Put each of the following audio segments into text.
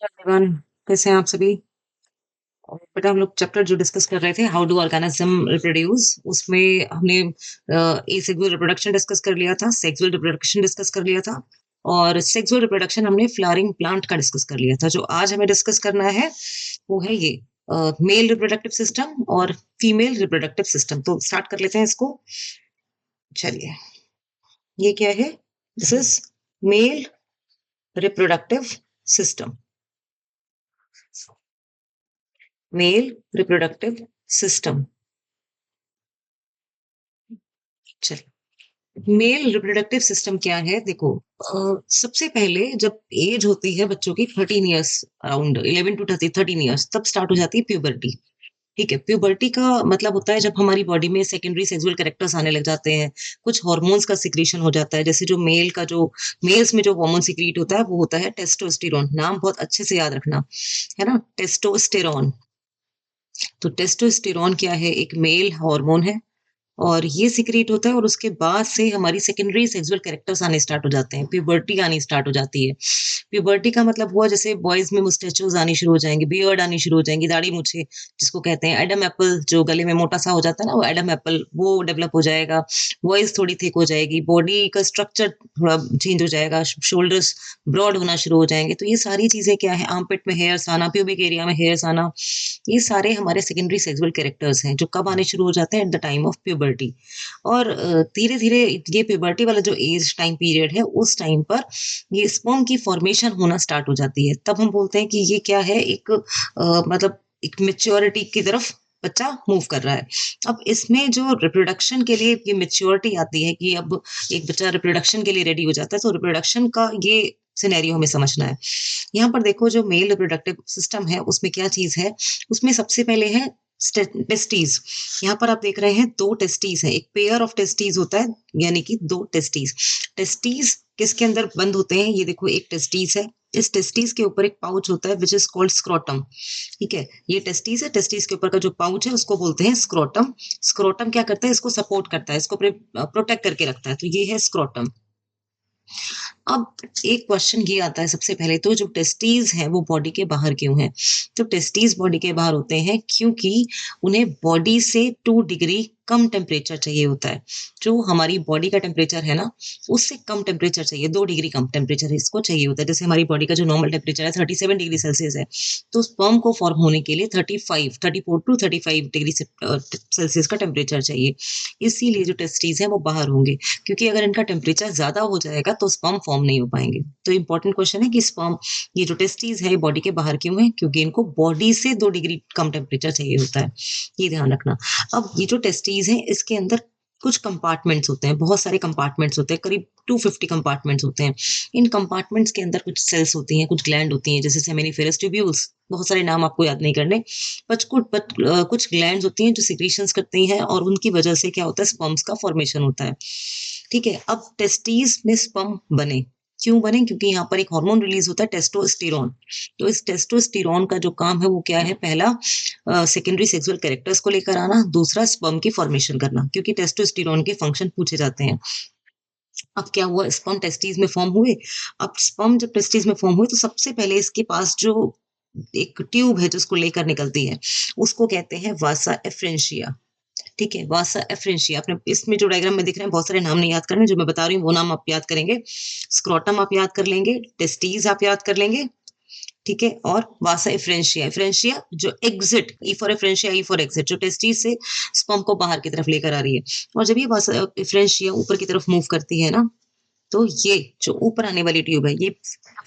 Everyone, कैसे हैं आप सभी? और बेटा हम लोग चैप्टर जो डिस्कस कर रहे थे, हाउ डू ऑर्गेनिज्म रिप्रोड्यूस, उसमें हमने एसेक्सुअल रिप्रोडक्शन डिस्कस कर लिया था, सेक्सुअल रिप्रोडक्शन डिस्कस कर लिया था और सेक्सुअल रिप्रोडक्शन हमने फ्लावरिंग प्लांट का डिस्कस कर लिया था। जो आज हमें डिस्कस करना है वो है ये मेल रिप्रोडक्टिव सिस्टम और फीमेल रिप्रोडक्टिव सिस्टम। तो स्टार्ट कर लेते हैं इसको। चलिए, ये क्या है? This is male reproductive system. Male reproductive system. चलिए, मेल रिप्रोडक्टिव सिस्टम क्या है? देखो, सबसे पहले जब एज होती है बच्चों की 13 इयर्स, अराउंड 11 टू 13 इयर्स, तब स्टार्ट हो जाती है प्यूबर्टी। ठीक है, प्यूबर्टी का मतलब होता है जब हमारी बॉडी में सेकेंडरी सेक्सुअल कैरेक्टर्स आने लग जाते हैं, कुछ हार्मोन्स का सिक्रीशन हो जाता है। जैसे जो मेल्स में जो हार्मोन सिक्रीट होता है वो होता है टेस्टोस्टेरोन। नाम बहुत अच्छे से याद रखना, है ना, टेस्टोस्टेरोन। तो टेस्टोस्टेरोन क्या है? एक मेल हार्मोन है और ये सिक्रीट होता है और उसके बाद से हमारी सेकेंडरी सेक्सुअल कैरेक्टर्स आने स्टार्ट हो जाते हैं, प्यूबर्टी आनी स्टार्ट हो जाती है। प्यूबर्टी का मतलब हुआ जैसे बॉयज में मुस्टैचोज आनी शुरू हो जाएंगे, बियर्ड आनी शुरू हो जाएंगी, दाढ़ी मूछे जिसको कहते हैं। एडम एप्पल जो गले में मोटा सा हो जाता है ना, वो एडम एप्पल वो डेवलप हो जाएगा। वॉइस थोड़ी थिक हो जाएगी, बॉडी का स्ट्रक्चर थोड़ा चेंज हो जाएगा, शोल्डर्स ब्रॉड होना शुरू हो जाएंगे। तो ये सारी चीजें क्या है? आर्मपिट में हेयर्स आना, प्यूबिक एरिया में हेयर्स आना, ये सारे हमारे सेकेंडरी सेक्सुअल कैरेक्टर्स हैं जो कब आने शुरू हो जाते हैं? At the time of puberty. और धीरे धीरे ये प्यूबर्टी वाला जो एज टाइम पीरियड है, उस टाइम पर ये स्पर्म की फॉर्मेशन होना स्टार्ट हो जाती है। तब हम बोलते हैं कि ये क्या है? एक मतलब एक मेच्योरिटी की तरफ बच्चा मूव कर रहा है। अब इसमें जो रिप्रोडक्शन के लिए ये मेच्योरिटी आती है कि अब एक बच्चा रिप्रोडक्शन के लिए रेडी हो जाता है, तो रिप्रोडक्शन का ये सिनेरियो हमें समझना है। यहाँ पर देखो, जो मेल रिप्रोडक्टिव सिस्टम है उसमें क्या चीज है? उसमें सबसे पहले है टेस्टीज। यहाँ पर आप देख रहे हैं दो टेस्टीज हैं, एक पेयर ऑफ टेस्टीज होता है, यानी कि दो टेस्टीज। टेस्टीज किसके अंदर बंद होते हैं? ये देखो, एक टेस्टीज है, इस टेस्टीज के ऊपर एक पाउच होता है विच इज कॉल्ड स्क्रोटम। ठीक है, ये टेस्टीज है, टेस्टीज के ऊपर का जो पाउच है उसको बोलते हैं स्क्रोटम। स्क्रोटम क्या करता है? इसको सपोर्ट करता है, इसको प्रोटेक्ट करके रखता है, तो ये है स्क्रोटम। अब एक क्वेश्चन ये आता है सबसे पहले, तो जो टेस्टीज हैं वो बॉडी के बाहर क्यों हैं? तो टेस्टीज बॉडी के बाहर होते हैं क्योंकि उन्हें बॉडी से 2 डिग्री कम टेम्परेचर चाहिए होता है। जो हमारी बॉडी का टेम्परेचर है ना, उससे कम टेम्परेचर चाहिए, 2 डिग्री कम टेम्परेचर इसको चाहिए होता है। जैसे हमारी बॉडी का जो नॉर्मल टेम्परेचर है 37 डिग्री सेल्सियस है, तो स्पर्म को फॉर्म होने के लिए 34 टू 35 डिग्री सेल्सियस का टेम्परेचर चाहिए। इसीलिए जो टेस्टीज हैं वो बाहर होंगे, क्योंकि अगर इनका टेम्परेचर ज्यादा हो जाएगा तो स्पर्म फॉर्म नहीं हो पाएंगे। तो इंपॉर्टेंट क्वेश्चन है कि स्पर्म, ये जो टेस्टीज है, बॉडी के बाहर क्यों है? क्योंकि इनको बॉडी से 2 डिग्री कम टेम्परेचर चाहिए होता है, ये ध्यान रखना। अब ये जो टेस्टीज है इसके अंदर कुछ कंपार्टमेंट्स होते हैं, बहुत सारे कंपार्टमेंट्स होते हैं, करीब 250 कंपार्टमेंट्स होते हैं। इन कंपार्टमेंट्स के अंदर कुछ सेल्स होती हैं, कुछ ग्लैंड होती हैं, जैसे सेमिनिफेरस ट्यूब्यूल्स, बहुत सारे नाम आपको याद नहीं करने। कुछ ग्लैंड्स होती हैं जो सिक्रीशंस करती हैं और उनकी वजह से क्या होता है? स्पर्म्स का फॉर्मेशन होता है। ठीक है, अब टेस्टीज में स्पर्म बने, क्यों बने? क्योंकि यहाँ पर एक हार्मोन रिलीज होता है टेस्टोस्टेरोन। तो इस टेस्टोस्टेरोन का जो काम है वो क्या है? पहला, सेकेंडरी सेक्सुअल कैरेक्टर्स को लेकर आना, दूसरा स्पर्म की फॉर्मेशन करना, क्योंकि टेस्टोस्टेरोन के फंक्शन पूछे जाते हैं। अब क्या हुआ? स्पर्म टेस्टीज में फॉर्म हुए। अब स्पर्म जब टेस्टीज में फॉर्म हुए तो सबसे पहले इसके पास जो एक ट्यूब है जिसको लेकर निकलती है, उसको कहते हैं वासा एफ्रेंशिया। ठीक है, वासा एफ्रेंशिया। आपने इसमें जो डायग्राम में दिख रहे हैं, बहुत सारे नाम नहीं याद करने, जो मैं बता रही हूँ वो नाम आप याद करेंगे। स्क्रोटम आप याद कर लेंगे, टेस्टीज आप याद कर लेंगे, ठीक है, और वासा एफ्रेंशिया। एफ्रेंशिया जो exit, E for efferentia, E for exit, जो टेस्टीज से स्पर्म को बाहर की तरफ लेकर आ रही है। और जब ये वासा एफ्रेंशिया ऊपर की तरफ मूव करती है ना, तो ये जो ऊपर आने वाली ट्यूब है, ये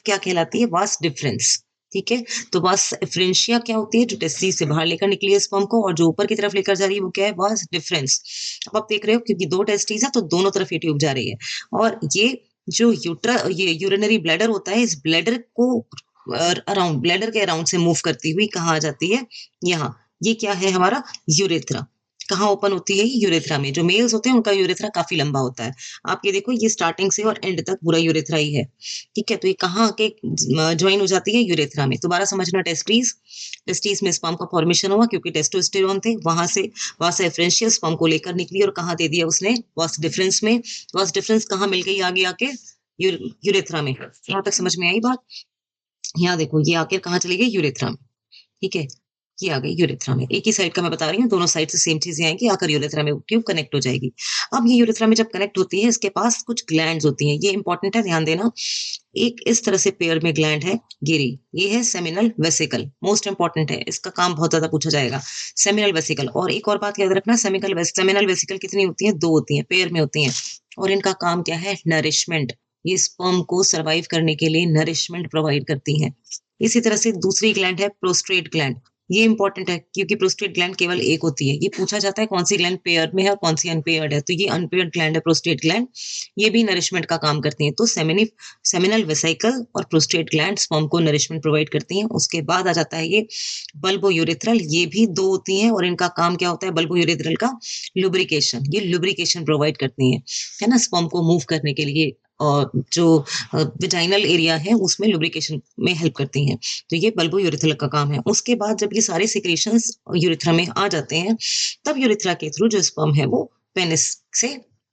क्या कहलाती है? Vas deferens. ठीक है, तो वास डिफरेंशिया क्या होती है? जो टेस्टिस से बाहर लेकर निकली है स्पर्म को, और जो ऊपर की तरफ लेकर जा रही है वो क्या है? Vas deferens. अब आप देख रहे हो, क्योंकि दो टेस्टिस है तो दोनों तरफ ये ट्यूब जा रही है। और ये जो ये यूरिनरी ब्लैडर होता है, इस ब्लैडर को अराउंड, ब्लैडर के अराउंड से मूव करती हुई कहाँ आ जाती है? यहाँ। ये क्या है? हमारा यूरेथ्रा। कहाँ ओपन होती है? यूरेथ्रा में। जो मेल्स होते हैं उनका यूरेथ्रा काफी लंबा होता है। आप ये देखो, ये स्टार्टिंग से और एंड तक पूरा यूरेथ्रा ही है। ठीक है, तो ये कहाँ के ज्वाइन हो जाती है? यूरेथ्रा में। दोबारा समझना, टेस्टीज, टेस्टीज में स्पर्म का फॉर्मेशन हुआ क्योंकि टेस्टोस्टेरोन थे, वहां से वास एफ्रेंशियस स्पर्म को लेकर निकली और कहाँ दे दिया उसने? वास डिफरेंस में। वास डिफरेंस कहाँ मिल गई? आगे आके यूरेथ्रा में। यहाँ तक समझ में आई बात? यहाँ देखो ये आके कहाँ चली गई, यूरेथ्रा में, ठीक है? ये आ गई यूरेथ्रा में। एक ही साइड का मैं बता रही हूँ, दोनों साइड से सेम चीज़ें आएँगी, आकर यूरेथ्रा में वो ट्यूब कनेक्ट हो जाएगी। अब ये यूरेथ्रा में जब कनेक्ट होती है, इसके पास कुछ ग्लैंड्स होती हैं, ये इम्पोर्टेंट है, ध्यान देना। एक इस तरह से पेयर में ग्लैंड है गिरी, ये है सेमिनल वेसिकल, मोस्ट इम्पोर्टेंट है, इसका काम बहुत ज़्यादा पूछा जाएगा। सेमिनल वेसिकल, और एक और बात याद रखना, सेमिनल वेसिकल कितनी होती हैं? 2 होती हैं, पेयर में होती हैं, और इनका काम क्या है? नरिशमेंट। ये स्पर्म को सर्वाइव करने के लिए नरिशमेंट प्रोवाइड करती हैं। इसी तरह से दूसरी ग्लैंड है प्रोस्ट्रेट ग्लैंड, ये इंपॉर्टेंट है क्योंकि प्रोस्टेट ग्लैंड केवल एक होती है। ये पूछा जाता है कौन सी ग्लैंड पेयर में है और कौन सी अनपेयर्ड है, तो ये अनपेयर्ड ग्लैंड है प्रोस्टेट ग्लैंड। ये भी नरिशमेंट का काम करती हैं। तो सेमिनल वेसिकल और प्रोस्टेट ग्लैंड स्पर्म को नरिशमेंट प्रोवाइड करती हैं। उसके बाद आ जाता है ये बल्बो यूरेथ्रल, ये भी 2 होती हैं और इनका काम क्या होता है बल्बो यूरेथ्रल का? लुब्रिकेशन। ये लुब्रिकेशन प्रोवाइड करती हैं, है ना? स्पर्म को मूव करने के लिए, और जो वेजाइनल एरिया है उसमें लुब्रिकेशन में हेल्प करती हैं। तो ये बल्बो यूरेथ्रल का काम है। उसके बाद जब ये सारे सिक्रीशंस यूरेथ्रा में आ जाते हैं, तब यूरेथ्रा के थ्रू जो स्पर्म है वो पेनिस से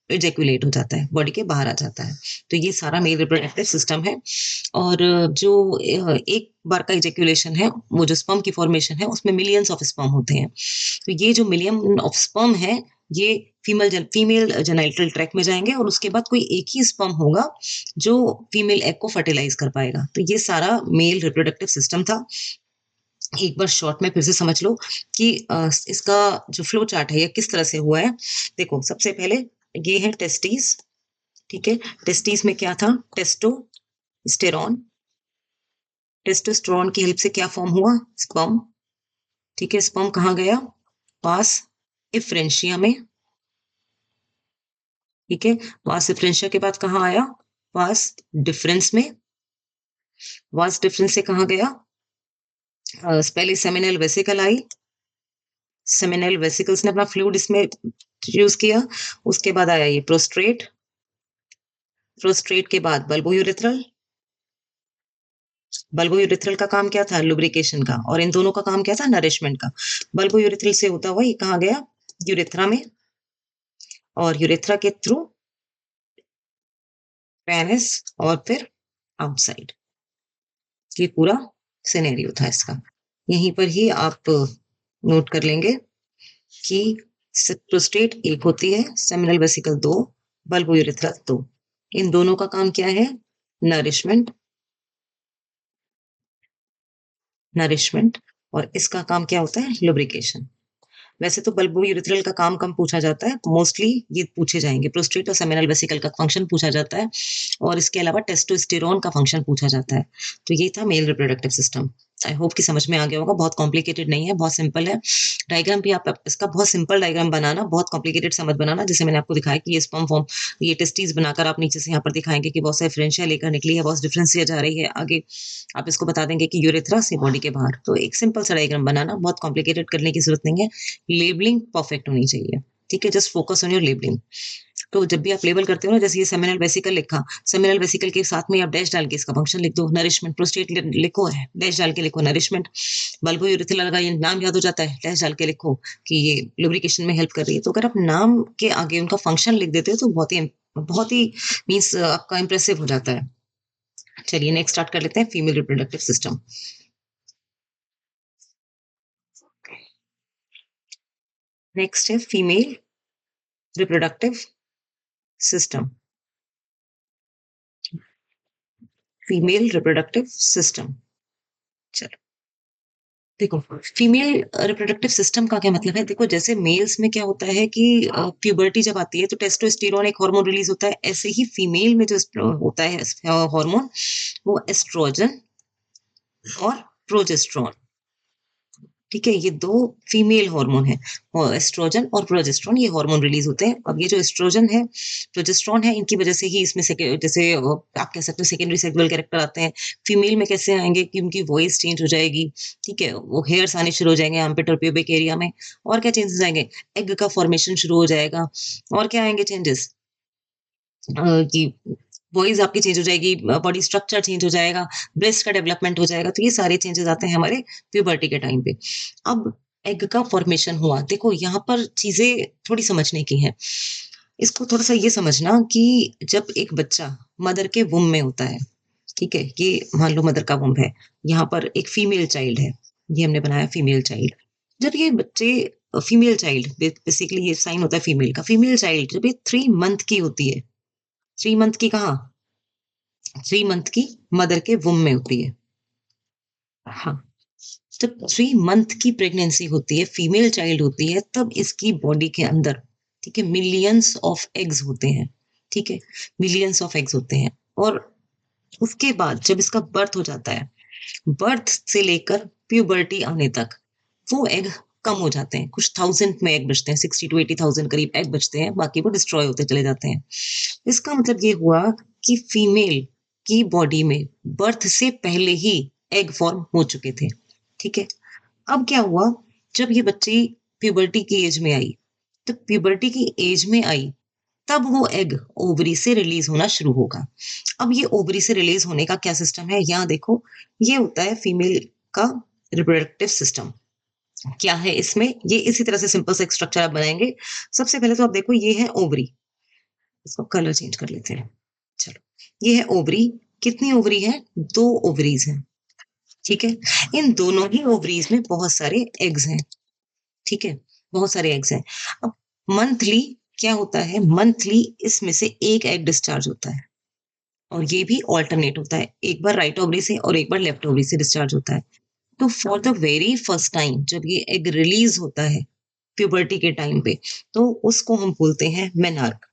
इजैकुलेट हो जाता है, बॉडी के बाहर आ जाता है। तो ये सारा मेल रिप्रोडक्टिव सिस्टम है। और जो एक बार का इजैकुलेशन है, वो जो स्पर्म की फॉर्मेशन है, उसमें मिलियंस ऑफ स्पर्म होते हैं। तो ये जो मिलियन ऑफ स्पर्म है, ये फीमेल जेनिटल ट्रैक्ट में जाएँगे और उसके बाद कोई एक ही स्पर्म होगा जो फीमेल एग को फर्टिलाइज़ कर पाएगा। तो ये सारा मेल रिप्रोडक्टिव सिस्टम था। एक बार शॉर्ट में फिर से समझ लो कि इसका जो फ्लो चार्ट है ये किस तरह से हुआ है। देखो सबसे पहले ये है टेस्टिस, ठीक है? टेस्टिस में क्या था? टेस्टोस्टेरोन। टेस्टोस्टेरोन की हेल्प से क्या फॉर्म हुआ? स्पर्म, ठीक है? स्पर्म कहाँ गया? वास इफ्रेंशिया में, ठीक है? वास इफ्रेंशिया के बाद कहाँ आया? वास डिफरेंस में। वास डिफरेंस से कहाँ गया? पहले सेमिनल वेसिकल आई, सेमिनल वेसिकल्स ने अपना फ्लूइड इसमें यूज किया। उसके बाद आया ये प्रोस्ट्रेट, प्रोस्ट्रेट के बाद बल्बोयूरेथ्रल। बल्बोयूरेथ्रल का काम क्या था? लुब्रिकेशन का, और इन दोनों का काम क्या था? नरिशमेंट का। बल्बोयूरेथ्रल से होता हुआ ये कहाँ गया? यूरेथ्रा में, और यूरेथ्रा के थ्रू पेनिस, और फिर आउटसाइड। ये पूरा सिनेरियो था इसका। यहीं पर ही आप नोट कर लेंगे कि प्रोस्टेट एक होती है, सेमिनल वेसिकल 2, बल्बोयूरेथ्रा 2। इन दोनों का काम क्या है? नरिशमेंट, नरिशमेंट, और इसका काम क्या होता है? लुब्रिकेशन। वैसे तो बल्बोयूरेथ्रल का काम कम पूछा जाता है, मोस्टली ये पूछे जाएंगे, प्रोस्टेट और सेमिनल वेसिकल का फंक्शन पूछा जाता है, और इसके अलावा टेस्टोस्टेरोन का फंक्शन पूछा जाता है। तो ये था male reproductive system. I hope कि समझ में आ गया होगा, बहुत कॉम्प्लिकेटेड नहीं है, बहुत सिंपल है। डायग्राम भी आप इसका बहुत सिंपल डायग्राम बनाना, बहुत कॉम्प्लिकेटेड सा मत बनाना। जैसे मैंने आपको दिखाया कि ये स्पर्म फॉर्म, ये टेस्टीज बनाकर आप नीचे से यहाँ पर दिखाएंगे कि बहुत सारे फ्रेंशिया लेकर निकली है, बहुत डिफरेंशिया जा रही है आगे। आप इसको बता देंगे कि यूरेथ्रा से बॉडी के बाहर। तो एक सिंपल सा डायग्राम बनाना, बहुत कॉम्प्लिकेटेड करने की जरूरत नहीं है। लेबलिंग परफेक्ट होनी चाहिए, ठीक है? Just focus on your labelling. तो जब भी आप लेबल करते हो ना, जैसे ये सेमिनल वेसिकल लिखा, सेमिनल वेसिकल के साथ में आप डैश डाल के इसका फंक्शन लिख दो, नरिशमेंट। प्रोस्टेट लिखो है, डैश डाल के लिखो नरिशमेंट। बल्बोयूरेथ्रल लगा, ये नाम याद हो जाता है, डैश डाल के लिखो कि ये लुब्रिकेशन में हेल्प कर रही है। तो अगर आप नाम के आगे उनका फंक्शन लिख देते हो तो बहुत ही मीन्स आपका इंप्रेसिव हो जाता है। चलिए नेक्स्ट स्टार्ट कर लेते हैं, फीमेल रिप्रोडक्टिव सिस्टम। नेक्स्ट है female reproductive system, female reproductive system. चलो देखो, फीमेल रिप्रोडक्टिव सिस्टम का क्या मतलब है? देखो जैसे मेल्स में क्या होता है कि प्यूबर्टी जब आती है तो टेस्टोस्टेरोन एक हार्मोन रिलीज होता है, ऐसे ही फीमेल में जो होता है हार्मोन, वो एस्ट्रोजन और प्रोजेस्टेरोन, ठीक है? ये 2 फीमेल हार्मोन है, और एस्ट्रोजन और प्रोजेस्टेरोन, ये हार्मोन रिलीज होते हैं। अब ये जो एस्ट्रोजन है, प्रोजेस्टेरोन है, इनकी वजह से ही इसमें जैसे आप कह सकते हो सेकेंडरी सेक्सुअल कैरेक्टर आते हैं। फीमेल में कैसे आएंगे कि उनकी वॉइस चेंज हो जाएगी, ठीक है? वो हेयर्स आने शुरू हो जाएंगे आर्मपिट और प्यूबिक एरिया में। और क्या चेंजेस आएंगे? एग का फॉर्मेशन शुरू हो जाएगा। और क्या आएंगे चेंजेस? कि वॉइस आपकी चेंज हो जाएगी, बॉडी स्ट्रक्चर चेंज हो जाएगा, ब्रेस्ट का डेवलपमेंट हो जाएगा। तो ये सारे चेंजेस आते हैं हमारे प्यूबर्टी के टाइम पे। अब एग का फॉर्मेशन हुआ, देखो यहाँ पर चीजें थोड़ी समझने की हैं। इसको थोड़ा सा ये समझना कि जब एक बच्चा मदर के वुम में होता है, ठीक है? ये मान लो मदर का वुम्ब है, यहाँ पर एक फीमेल चाइल्ड है, ये हमने बनाया फीमेल चाइल्ड। जब ये बच्चे फीमेल चाइल्ड बेसिकली ये साइन होता है फीमेल का, फीमेल चाइल्ड जब ये 3 मंथ की होती है, 3 मंथ की कहाँ? 3 मंथ की मदर के वुम्ब में होती है। हाँ, जब 3 मंथ की प्रेगनेंसी होती है, फीमेल चाइल्ड होती है, तब इसकी बॉडी के अंदर, ठीक है, मिलियंस ऑफ एग्स होते हैं, ठीक है? मिलियंस ऑफ एग्स होते हैं और उसके बाद जब इसका बर्थ हो जाता है, बर्थ से लेकर प्यूबर्टी आने तक वो एग कम हो जाते हैं, कुछ थाउजेंड में एग बचते हैं, 60 टू 80,000 करीब एग बचते हैं, बाकी वो डिस्ट्रॉय होते चले जाते हैं। इसका मतलब ये हुआ कि फीमेल की बॉडी में बर्थ से पहले ही एग फॉर्म हो चुके थे, ठीक है? अब क्या हुआ, जब ये बच्ची प्यूबर्टी की एज में आई, तो प्यूबर्टी की एज में आई, तब वो एग ओवरी से रिलीज होना शुरू होगा। अब ये ओवरी से रिलीज होने का क्या सिस्टम है, यहाँ देखो, ये होता है फीमेल का रिप्रोडक्टिव सिस्टम। क्या है इसमें, ये इसी तरह से सिंपल सा स्ट्रक्चर आप बनाएंगे। सबसे पहले तो आप देखो, ये है ओवरी, इसको कलर चेंज कर लेते हैं। चलो, ये है ओवरी। कितनी ओवरी है? 2 ओवरीज हैं, ठीक है? इन दोनों ही ओवरीज में बहुत सारे एग्स हैं, ठीक है? बहुत सारे एग्स हैं। अब मंथली क्या होता है, मंथली इसमें से एक एग डिस्चार्ज होता है और ये भी ऑल्टरनेट होता है, एक बार राइट ओवरी से और एक बार लेफ्ट ओवरी से डिस्चार्ज होता है। तो for the very first time जब ये एग रिलीज होता है प्यूबर्टी के टाइम पे, तो उसको हम बोलते हैं मेनार्क,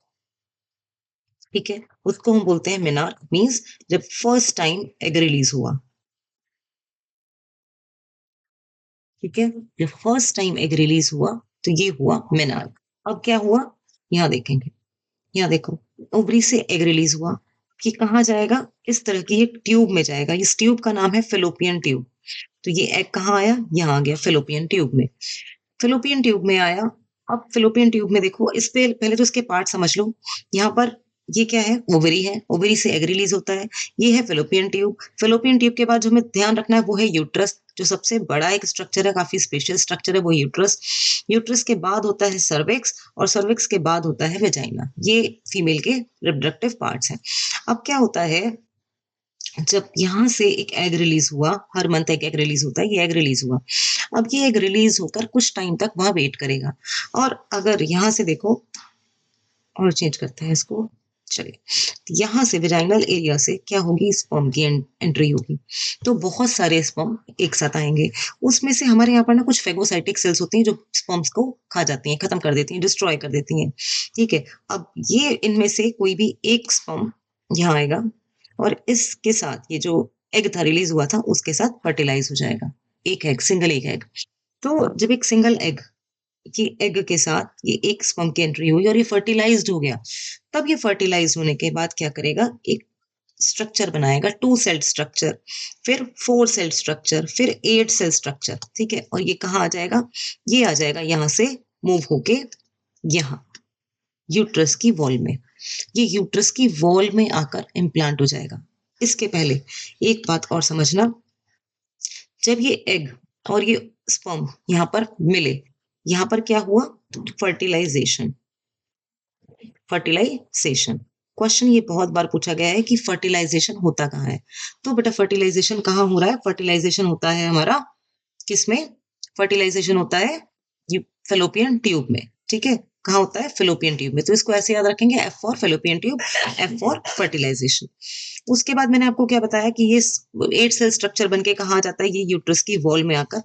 ठीक है? उसको हम बोलते हैं मेनार्क, मीन्स जब फर्स्ट टाइम एग रिलीज हुआ, ठीक है? जब फर्स्ट टाइम एग रिलीज हुआ, तो ये हुआ मेनार्क। अब क्या हुआ, यहाँ देखेंगे, यहाँ देखो, ओवरी से एग रिलीज हुआ कि कहाँ जाएगा, इस तरह की एक ट्यूब में जाएगा, इस ट्यूब का नाम है फेलोपियन ट्यूब। तो ये एग कहाँ आया, यहाँ आ गया फेलोपियन ट्यूब में। फेलोपियन ट्यूब में आया। अब फेलोपियन ट्यूब में देखो, इस पे पहले तो इसके पार्ट समझ लो। यहाँ पर ये क्या है, ओवरी है, ओवरी से एग रिलीज होता है। ये है फेलोपियन ट्यूब। फेलोपियन ट्यूब के बाद जो हमें ध्यान रखना है वो है यूट्रस, जो सबसे बड़ा एक स्ट्रक्चर है, काफी स्पेशल स्ट्रक्चर है, वो यूट्रस। यूट्रस के बाद होता है सर्विक्स और सर्विक्स के बाद होता है वेजाइना। ये फीमेल के रिप्रोडक्टिव पार्ट्स हैं। अब क्या होता है, जब यहाँ से एक एग रिलीज हुआ, हर मंथ एक एग रिलीज होता है, ये एग रिलीज हुआ। अब ये एग रिलीज होकर कुछ टाइम तक वहां वेट करेगा और अगर यहाँ से देखो, और चेंज करते हैं इसको, चलिए, यहाँ से वेजाइनल एरिया से क्या होगी, स्पर्म की एंट्री होगी। तो बहुत सारे स्पर्म एक साथ आएंगे। उसमें से हमारे यहाँ पर ना कुछ फेगोसाइटिक सेल्स होती हैं जो स्पर्म्स को खा जाती हैं, खत्म कर देती हैं, डिस्ट्रॉय कर देती हैं, ठीक है? अब ये इनमें से कोई भी एक स्पर्म यहाँ आएगा और इसके साथ ये जो एग था रिलीज हुआ था उसके साथ फर्टिलाइज हो जाएगा। एक एग, सिंगल एक एग। तो जब एक सिंगल एग, ये एग के साथ ये एक स्पर्म की एंट्री हुई और ये फर्टिलाइज्ड हो गया, तब ये फर्टिलाइज होने के बाद क्या करेगा, एक स्ट्रक्चर बनाएगा, 2 सेल स्ट्रक्चर, फिर 4 सेल स्ट्रक्चर, फिर 8 सेल स्ट्रक्चर, ठीक है? और ये कहाँ आ जाएगा, ये आ जाएगा यहाँ से मूव होके यहाँ यूट्रस की वॉल में। ये यूट्रस की वॉल में आकर इम्प्लांट हो जाएगा। इसके पहले एक बात और समझना, जब ये एग और ये स्पर्म यहाँ पर मिले, यहाँ पर क्या हुआ, फर्टिलाइजेशन। फर्टिलाइजेशन, क्वेश्चन ये बहुत बार पूछा गया है कि फर्टिलाइजेशन होता कहाँ है। तो बेटा फर्टिलाइजेशन कहाँ हो रहा है, फर्टिलाइजेशन होता है हमारा किसमें, फर्टिलाइजेशन होता है फेलोपियन ट्यूब में, ठीक है? कहाँ होता है, फेलोपियन ट्यूब में। तो इसको ऐसे याद रखेंगे, F for fallopian tube, F for fertilization. उसके बाद मैंने आपको क्या बताया कि ये 8 सेल स्ट्रक्चर बनके कहाँ आ जाता है, ये यूट्रस की वॉल में आकर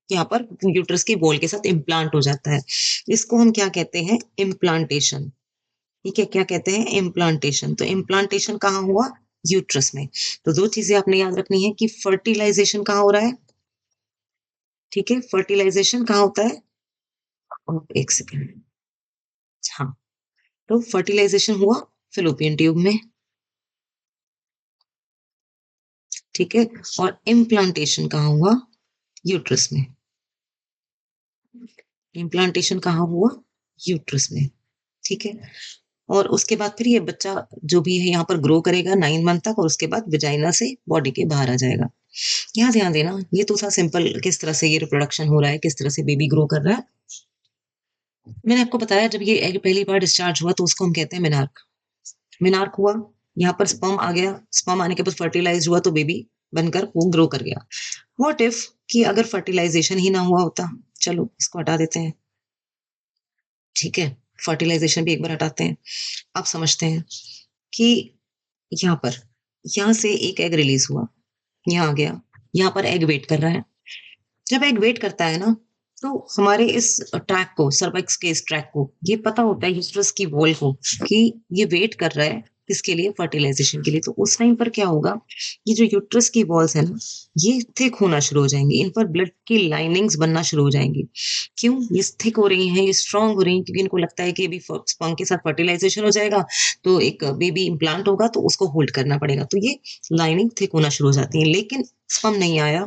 यहाँ पर यूट्रस की वॉल के साथ इम्प्लांट हो जाता है। इसको हम क्या कहते हैं, इम्प्लांटेशन, ठीक है? क्या कहते हैं, इम्प्लांटेशन। तो इम्प्लांटेशन कहाँ हुआ, यूट्रस में। तो 2 चीजें आपने याद रखनी है कि फर्टिलाइजेशन कहाँ हो रहा है, ठीक है? फर्टिलाइजेशन कहाँ होता है, एक सेकेंड, हाँ, तो फर्टिलाइजेशन हुआ फेलोपियन ट्यूब में, ठीक है? और इम्प्लांटेशन कहाँ हुआ, यूट्रस में। इम्प्लांटेशन कहाँ हुआ, यूट्रस में, ठीक है? और उसके बाद फिर ये बच्चा जो भी है यहाँ पर ग्रो करेगा 9 मंथ तक और उसके बाद विजाइना से बॉडी के बाहर आ जाएगा। यहाँ ध्यान देना, ये तो था सिंपल, किस तरह से ये रिप्रोडक्शन हो रहा है, किस तरह से बेबी ग्रो कर रहा है। मैंने आपको बताया जब ये एग पहली बार डिस्चार्ज हुआ तो उसको हम कहते हैं मिनार्क। मिनार्क हुआ, यहाँ पर स्पर्म आ गया, स्पर्म आने के बाद फर्टिलाइज हुआ तो बेबी बनकर वो ग्रो कर गया। व्हाट इफ कि अगर फर्टिलाइजेशन ही ना हुआ होता, चलो इसको हटा देते हैं, ठीक है, फर्टिलाइजेशन भी एक बार हटाते हैं। अब समझते हैं कि यहाँ पर, यहाँ से एक एग रिलीज हुआ, यहाँ आ गया, यहाँ पर एग वेट कर रहा है। जब एग वेट करता है ना, तो हमारे इस ट्रैक को, सर्वाइक्स के इस ट्रैक को ये पता होता है, यूट्रस की वॉल को, कि ये वेट कर रहा है किसके लिए, फर्टिलाइजेशन के लिए। तो उस टाइम पर क्या होगा, ये जो यूट्रस की वॉल्स है ना, ये थिक होना शुरू हो जाएंगी, इन पर ब्लड की लाइनिंग्स बनना शुरू हो जाएंगी। क्यों ये थिक हो रही हैं, ये स्ट्रांग हो रही हैं? क्योंकि इनको लगता है कि अभी स्पर्म के साथ फर्टिलाइजेशन हो जाएगा, तो एक बेबी इम्प्लांट होगा, तो उसको होल्ड करना पड़ेगा, तो ये लाइनिंग थिक होना शुरू हो जाती है। लेकिन स्पर्म नहीं आया,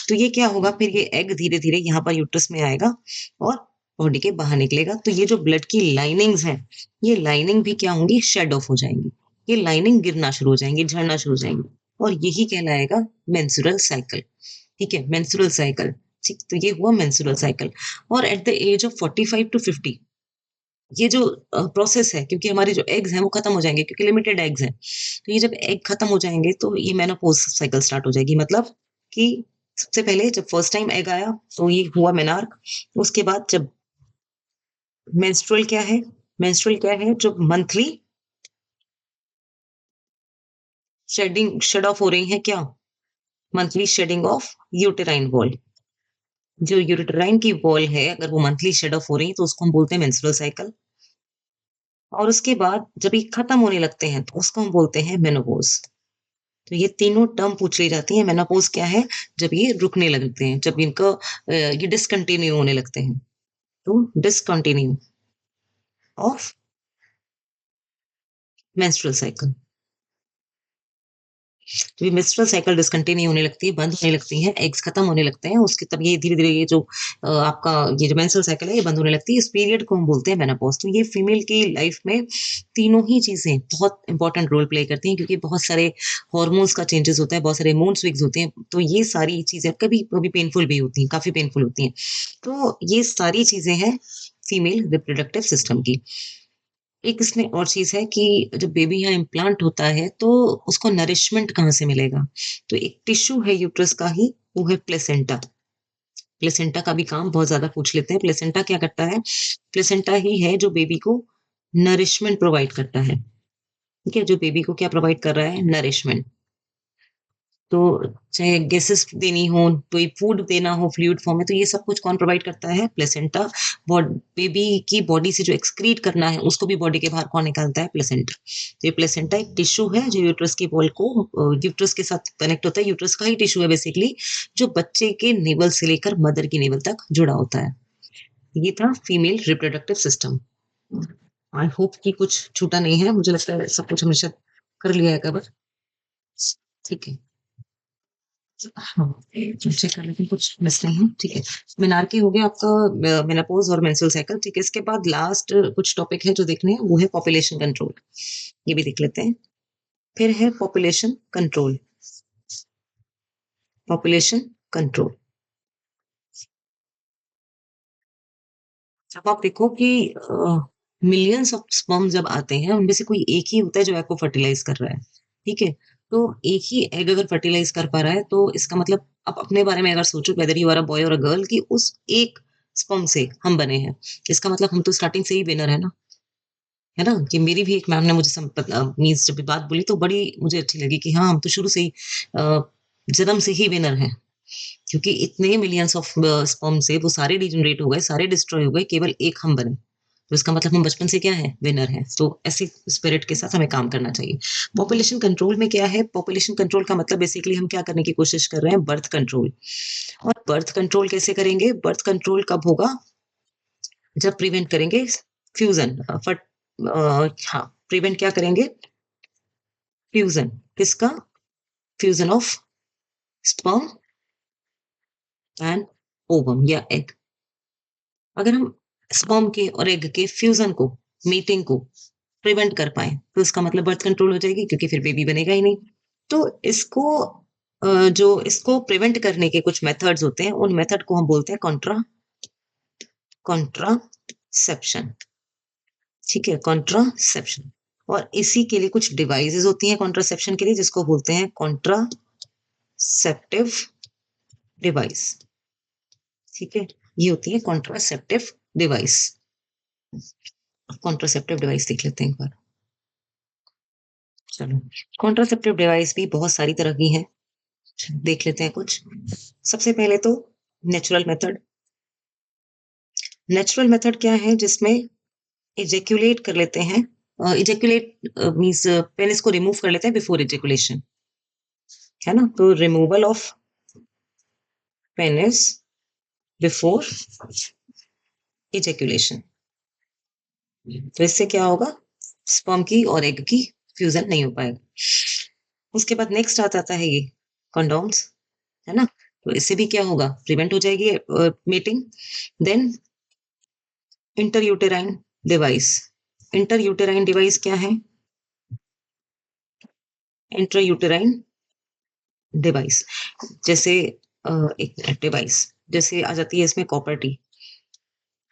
तो ये क्या होगा, फिर ये एग धीरे धीरे यहाँ पर यूट्रस में आएगा और बॉडी के बाहर निकलेगा। तो ये जो ब्लड की लाइनिंग्स हैं, ये लाइनिंग भी क्या होंगी, शेड ऑफ हो जाएंगी, ये लाइनिंग गिरना शुरू हो जाएंगी, झड़ना शुरू हो जाएंगी, और यही कहलाएगा मेंस्ट्रुअल साइकिल। ठीक है, मेंस्ट्रुअल साइकिल। ठीक, तो ये हुआ मेंस्ट्रुअल साइकिल। और at the age of 45 to 50 ये जो प्रोसेस है, क्योंकि हमारे जो एग्स हैं वो खत्म हो जाएंगे, क्योंकि लिमिटेड एग्स हैं, तो ये जब एग खत्म हो जाएंगे तो ये मेनोपॉज साइकिल स्टार्ट हो जाएगी। मतलब कि सबसे पहले जब फर्स्ट टाइम एग आया तो ये हुआ मेनार्क। उसके बाद जब मेंस्ट्रुअल क्या है, मेंस्ट्रुअल क्या है, जो मंथली शेडिंग शेड ऑफ हो रही है, क्या, monthly shedding of uterine wall. जो यूटेराइन की वॉल है, अगर वो मंथली शेड ऑफ हो रही है तो उसको हम बोलते हैं मेंस्ट्रुअल साइकिल। और उसके बाद जब ये खत्म होने लगते हैं तो उसको हम बोलते हैं मेनोपॉज। तो ये तीनों टर्म पूछ ली जाती है। मेनोपॉज क्या है, जब ये रुकने लगते हैं, जब इनका ये डिसकंटिन्यू होने लगते हैं, तो डिसकंटिन्यू ऑफ मेंस्ट्रुअल साइकिल। जब ये मेंस्ट्रुअल साइकिल डिसकंटिन्यू होने लगती है, बंद होने लगती है, एग्स खत्म होने लगते हैं, उसके तब ये धीरे धीरे ये जो आपका ये जो मेंस्ट्रुअल साइकिल है ये बंद होने लगती है, इस पीरियड को हम बोलते हैं मेनोपॉज। तो ये फीमेल की लाइफ में तीनों ही चीजें बहुत इंपॉर्टेंट रोल प्ले करती हैं, क्योंकि बहुत सारे हॉर्मोन्स का चेंजेस होता है, बहुत सारे मूड स्विंग्स होते हैं, तो ये सारी चीजें कभी कभी पेनफुल भी होती हैं, काफी पेनफुल होती हैं। तो ये सारी चीजें हैं फीमेल रिप्रोडक्टिव सिस्टम की। एक इसमें और चीज है कि जब बेबी यहाँ इम्प्लांट होता है तो उसको नरिशमेंट कहाँ से मिलेगा, तो एक टिश्यू है यूट्रस का ही, वो है प्लेसेंटा। प्लेसेंटा का भी काम बहुत ज्यादा पूछ लेते हैं। प्लेसेंटा क्या करता है, प्लेसेंटा ही है जो बेबी को नरिशमेंट प्रोवाइड करता है। ठीक है, जो बेबी को क्या प्रोवाइड कर रहा है, नरिशमेंट। तो चाहे गैसेस देनी हो, कोई फूड देना हो फ्लूइड फॉर्म में, तो ये सब कुछ कौन प्रोवाइड करता है, प्लेसेंटा। बेबी की बॉडी से जो एक्सक्रीट करना है उसको भी बॉडी के बाहर कौन निकालता है, प्लेसेंटा। तो ये प्लेसेंटा एक टिश्यू है जो यूट्रस की वॉल को यूट्रस के साथ कनेक्ट होता है, यूट्रस का ही टिश्यू है बेसिकली, जो बच्चे के नेवल से लेकर मदर की नेवल तक जुड़ा होता है। ये था female reproductive system. I hope कि कुछ छूटा नहीं है, मुझे लगता है सब कुछ हमने शायद कर लिया है कवर। ठीक है, हाँ, चेक कर लेते हैं कुछ मिस नहीं है। ठीक है, मेनार्की हो गया आपका, मेनोपॉज और मेंस्ट्रुअल साइकिल। ठीक है, इसके बाद लास्ट कुछ टॉपिक है जो देखने हैं, वो है पॉपुलेशन कंट्रोल। ये भी देख लेते हैं। फिर है पॉपुलेशन कंट्रोल। पॉपुलेशन कंट्रोल, अब आप देखो कि मिलियंस ऑफ स्पर्म जब आते हैं, उनमें से कोई एक ही होता है जो एग को फर्टिलाइज कर रहा है। ठीक है, तो एक ही एग अगर फर्टिलाइज कर पा रहा है, तो इसका मतलब आप अपने बारे में अगर सोचो, whether you are a boy or a girl, कि उस एक स्पर्म से हम बने हैं, इसका मतलब हम तो स्टार्टिंग से ही विनर है ना। है ना, कि मेरी भी एक मैम ने मुझे मीन्स जब ये बात बोली तो बड़ी मुझे अच्छी लगी कि हाँ, हम तो शुरू से ही जन्म से ही विनर हैं, क्योंकि इतने मिलियंस ऑफ स्पर्म से वो सारे डिजनरेट हो गए, सारे डिस्ट्रॉय हो गए, केवल एक हम बने। तो इसका मतलब हम बचपन से क्या है, विनर है। तो ऐसी स्पिरिट के साथ हमें काम करना चाहिए। पॉपुलेशन कंट्रोल में क्या है, पॉपुलेशन कंट्रोल का मतलब बेसिकली हम क्या करने की कोशिश कर रहे हैं, बर्थ कंट्रोल। और बर्थ कंट्रोल कैसे करेंगे, बर्थ कंट्रोल कब होगा, जब प्रिवेंट करेंगे फ्यूजन, फट हाँ, प्रिवेंट क्या करेंगे, फ्यूजन। किसका, fusion of sperm and ovum या एग। अगर हम स्पर्म के और एग के फ्यूजन को, मीटिंग को प्रिवेंट कर पाए, तो इसका मतलब बर्थ कंट्रोल हो जाएगी, क्योंकि फिर बेबी बनेगा ही नहीं। तो इसको जो इसको प्रिवेंट करने के कुछ मेथड्स होते हैं, उन मेथड को हम बोलते हैं कॉन्ट्रासेप्शन। ठीक है, कॉन्ट्रासेप्शन। और इसी के लिए कुछ डिवाइसेस होती हैं कॉन्ट्रासेप्शन के लिए, जिसको बोलते हैं कॉन्ट्रासेप्टिव डिवाइस। ठीक है, ये होती है कॉन्ट्रासेप्टिव डिवाइस। कॉन्ट्रासेप्टिव डिवाइस देख लेते हैं एक बार। चलो, कॉन्ट्रासेप्टिव डिवाइस भी बहुत सारी तरह की हैं, देख लेते हैं कुछ। सबसे पहले तो नेचुरल मेथड। नेचुरल मेथड क्या है, जिसमें इजेक्यूलेट कर लेते हैं, इजेक्यूलेट मीन्स पेनिस को रिमूव कर लेते हैं बिफोर इजेक्यूलेशन, है ना। तो रिमूवल ऑफ पेनिस बिफोर इजेक्यूलेशन, तो इससे क्या होगा, स्पर्म की और एग की फ्यूजन नहीं हो पाएगा। उसके बाद नेक्स्ट आ जाता है ये कंडोम्स, है ना। तो इससे भी क्या होगा, प्रिवेंट हो जाएगी meeting. Then intrauterine device. Intrauterine device क्या है, इंटरयूटेराइन डिवाइस जैसे एक डिवाइस जैसे आ जाती है इसमें कॉपर टी,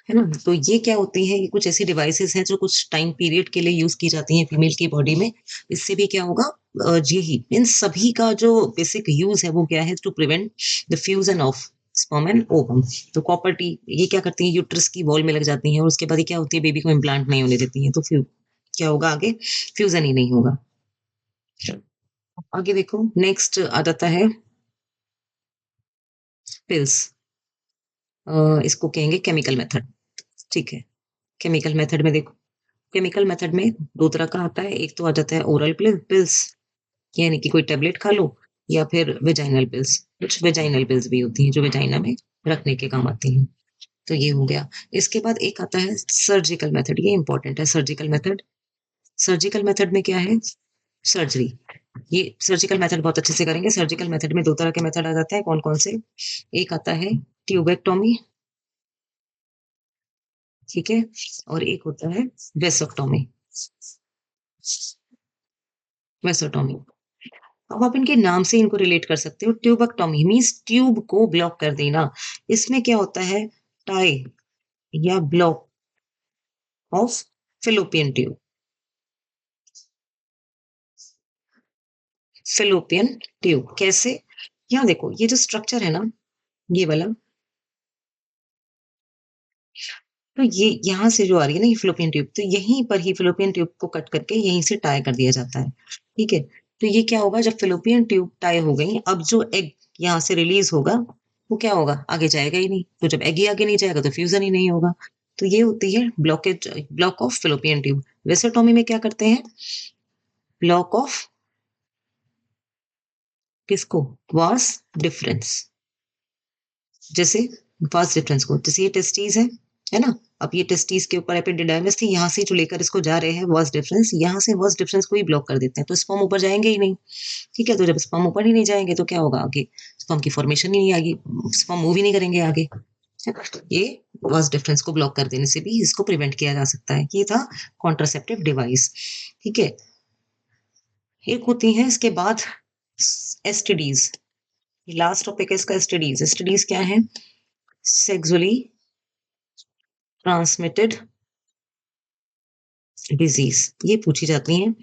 है ना। तो ये क्या होती है, ये कुछ ऐसी डिवाइसेस हैं जो कुछ टाइम पीरियड के लिए यूज की जाती हैं फीमेल की बॉडी में। इससे भी क्या होगा, यही इन सभी का जो बेसिक यूज है वो क्या है, to prevent the fusion of sperm and ovum. तो कॉपर टी ये क्या करती है, यूट्रस की वॉल में लग जाती हैं और उसके बाद ये क्या होती है, बेबी को इम्प्लांट नहीं होने देती हैं, तो फिर क्या होगा आगे, फ्यूजन ही नहीं होगा। आगे देखो, नेक्स्ट आ जाता है पिल्स। इसको कहेंगे केमिकल मेथड। ठीक है, केमिकल मेथड में देखो, केमिकल मेथड में दो तरह का आता है। एक तो आ जाता है ओरल पिल्स, यानी कि कोई टेबलेट खा लो, या फिर वेजाइनल पिल्स। कुछ वेजाइनल पिल्स भी होती हैं जो वेजाइना में रखने के काम आती हैं। तो ये हो गया। इसके बाद एक आता है सर्जिकल मेथड, ये इंपॉर्टेंट है सर्जिकल मेथड। सर्जिकल मेथड में क्या है, सर्जरी। ये सर्जिकल मेथड बहुत अच्छे से करेंगे। सर्जिकल मेथड में दो तरह के मेथड आ जाते हैं, कौन कौन से। एक आता है ट्यूबेक्टोमी, ठीक है, और एक होता है वेसोक्टोमी। वेसोटोमी, अब आप इनके नाम से इनको रिलेट कर सकते हो। ट्यूबेक्टोमी मीन्स ट्यूब को ब्लॉक कर देना। इसमें क्या होता है, टाई या block of fallopian tube. Fallopian tube कैसे, यहाँ देखो ये जो स्ट्रक्चर है ना, ये वाला, तो ये यहाँ से जो आ रही है ना ये फिलोपियन ट्यूब, तो यहीं पर ही फिलोपियन ट्यूब को कट करके यहीं से टाई कर दिया जाता है। ठीक है, तो ये क्या होगा, जब फिलोपियन ट्यूब टाई हो गई, अब जो एग यहाँ से रिलीज होगा वो क्या होगा, आगे जाएगा ही नहीं। तो जब एग ही आगे नहीं जाएगा तो फ्यूजन ही नहीं होगा। तो ये होती है blockage, block of fallopian tube. Vasectomy में क्या करते हैं, ब्लॉक ऑफ किसको, वास डिफरेंस। जैसे वास डिफरेंस को, जैसे ये टेस्टीज है ना। अब ये टेस्टीज के ऊपर एपिडिडाइमिस थी, यहाँ से जो लेकर इसको जा रहे हैं वास डिफरेंस, यहाँ से वास डिफरेंस को ही ब्लॉक कर देते हैं, तो स्पर्म ऊपर जाएंगे ही नहीं। ठीक है, तो जब स्पर्म ऊपर ही नहीं जाएंगे तो क्या होगा आगे, स्पर्म की फॉर्मेशन ही नहीं आएगी, स्पर्म मूव ही नहीं करेंगे आगे। ये वास डिफरेंस को ब्लॉक कर देने से भी इसको प्रिवेंट किया जा सकता है। ये था कॉन्ट्रासेप्टिव डिवाइस। ठीक है, एक होती है इसके बाद एसटीडीज। लास्ट टॉपिक है इसका एसटीडीज। एसटीडीज क्या है, सेक्सुअली ट्रांसमिटेड डिजीज, ये पूछी जाती हैं।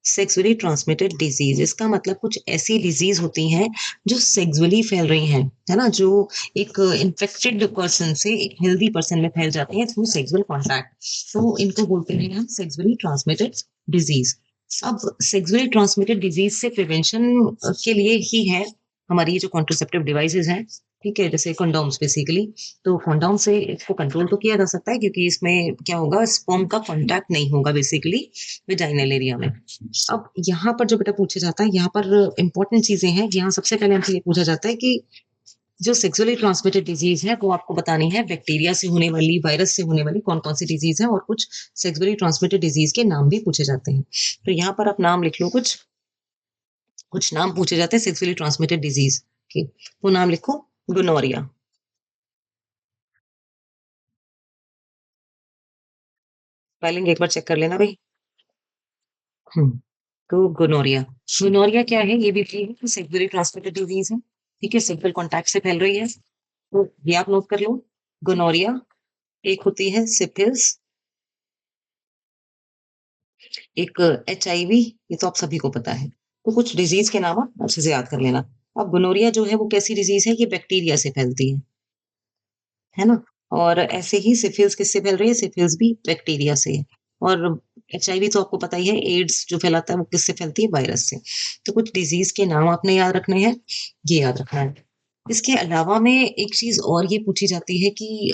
सेक्सुअली ट्रांसमिटेड डिजीज, इसका मतलब कुछ ऐसी डिजीज होती हैं जो सेक्सुअली फैल रही हैं, है ना, जो एक इन्फेक्टेड पर्सन से एक हेल्दी पर्सन में फैल जाती हैं थ्रू सेक्सुअल कॉन्टैक्ट। तो इनको बोलते हैं हम सेक्सुअली ट्रांसमिटेड डिजीज। अब सेक्सुअली ट्रांसमिटेड डिजीज से प्रिवेंशन के लिए ही है हमारी ये जो कॉन्ट्रासेप्टिव डिवाइसेज हैं। ठीक है, जैसे कंडोम्स बेसिकली। तो कंडोम से इसको कंट्रोल तो किया जा सकता है, क्योंकि इसमें क्या होगा, स्पर्म का कांटेक्ट नहीं होगा बेसिकली वेजाइनल एरिया में। अब यहाँ पर जो बेटा पूछा जाता है, यहाँ पर इंपॉर्टेंट चीजें हैं। यहाँ सबसे पहले हमसे ये पूछा जाता है कि जो सेक्सुअली ट्रांसमिटेड डिजीज है वो आपको बतानी है, बैक्टीरिया से होने वाली, वायरस से होने वाली कौन कौन सी डिजीज है, और कुछ सेक्सुअली ट्रांसमिटेड डिजीज के नाम भी पूछे जाते हैं। तो यहाँ पर आप नाम लिख लो, कुछ कुछ नाम पूछे जाते हैं सेक्सुअली ट्रांसमिटेड डिजीज के। वो नाम लिखो, गोनोरिया। स्पेलिंग एक बार चेक कर लेना भाई। हम्म, तो गोनोरिया। गोनोरिया क्या है, ये भी सेक्सुअली ट्रांसमिटेड डिजीज है। ठीक है, सेक्सुअल कॉन्टैक्ट से फैल रही है, तो ये आप नोट कर लो, गोनोरिया। एक होती है सिफिलिस, एक एचआईवी, ये तो आप सभी को पता है। तो कुछ डिज़ीज़ के नाम आप अच्छे से याद कर लेना। अब गोनोरिया जो है वो कैसी डिज़ीज़ है? ये बैक्टीरिया से फैलती है ना? और ऐसे ही सिफिलिस किससे फैल रही है? सिफिलिस भी बैक्टीरिया से है। और एचआईवी तो आपको पता ही है, एड्स जो फैलाता है वो किससे फैलती है? वायरस से। तो कुछ डिज़ीज़ के नाम आपने याद रखने हैं, ये याद रखना है। इसके अलावा में एक चीज़ और ये पूछी जाती है कि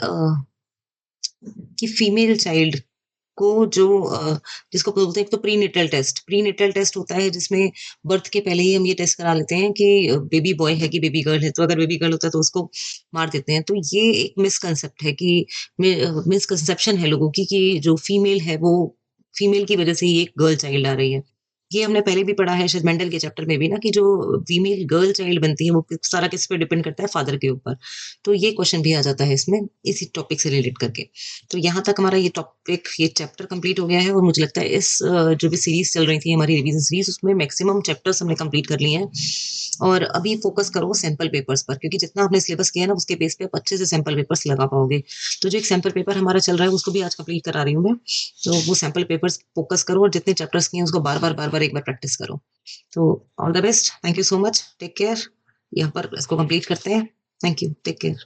फीमेल चाइल्ड को जो जिसको बोलते हैं, एक तो प्रीनेटल टेस्ट होता है जिसमें बर्थ के पहले ही हम ये टेस्ट करा लेते हैं कि बेबी बॉय है कि बेबी गर्ल है। तो अगर बेबी गर्ल होता है तो उसको मार देते हैं। तो ये एक मिसकंसेप्ट है कि मिसकंसेप्शन है लोगों की कि जो फीमेल है वो फीमेल की वजह से ही एक गर्ल चाइल्ड आ रही है। ये हमने पहले भी पढ़ा है शायद मेंडल के चैप्टर में भी ना, कि जो फीमेल गर्ल चाइल्ड बनती है वो सारा किस पे डिपेंड करता है? फादर के ऊपर। तो ये क्वेश्चन भी आ जाता है इसमें, इसी टॉपिक से रिलेट करके। तो यहाँ तक हमारा ये टॉपिक, ये चैप्टर कंप्लीट हो गया है और मुझे लगता है इस जो भी सीरीज चल रही थी हमारी रिवीजन सीरीज, उसमें मैक्सिमम चैप्टर्स हमने कंप्लीट कर लिए हैं। और अभी फोकस करो सैंपल पेपर्स पर, क्योंकि जितना आपने सिलेबस किया है ना उसके बेस पे आप अच्छे से सैंपल पेपर्स लगा पाओगे। तो जो एक सैंपल पेपर हमारा चल रहा है उसको भी आज कंप्लीट करा रही हूँ मैं। तो वो सैंपल पेपर्स फोकस करो और जितने चैप्टर्स किए हैं उसको बार बार एक बार प्रैक्टिस करो। तो all the best, thank you so much, take care. यहाँ पर इसको कंप्लीट करते हैं। Thank you, take care.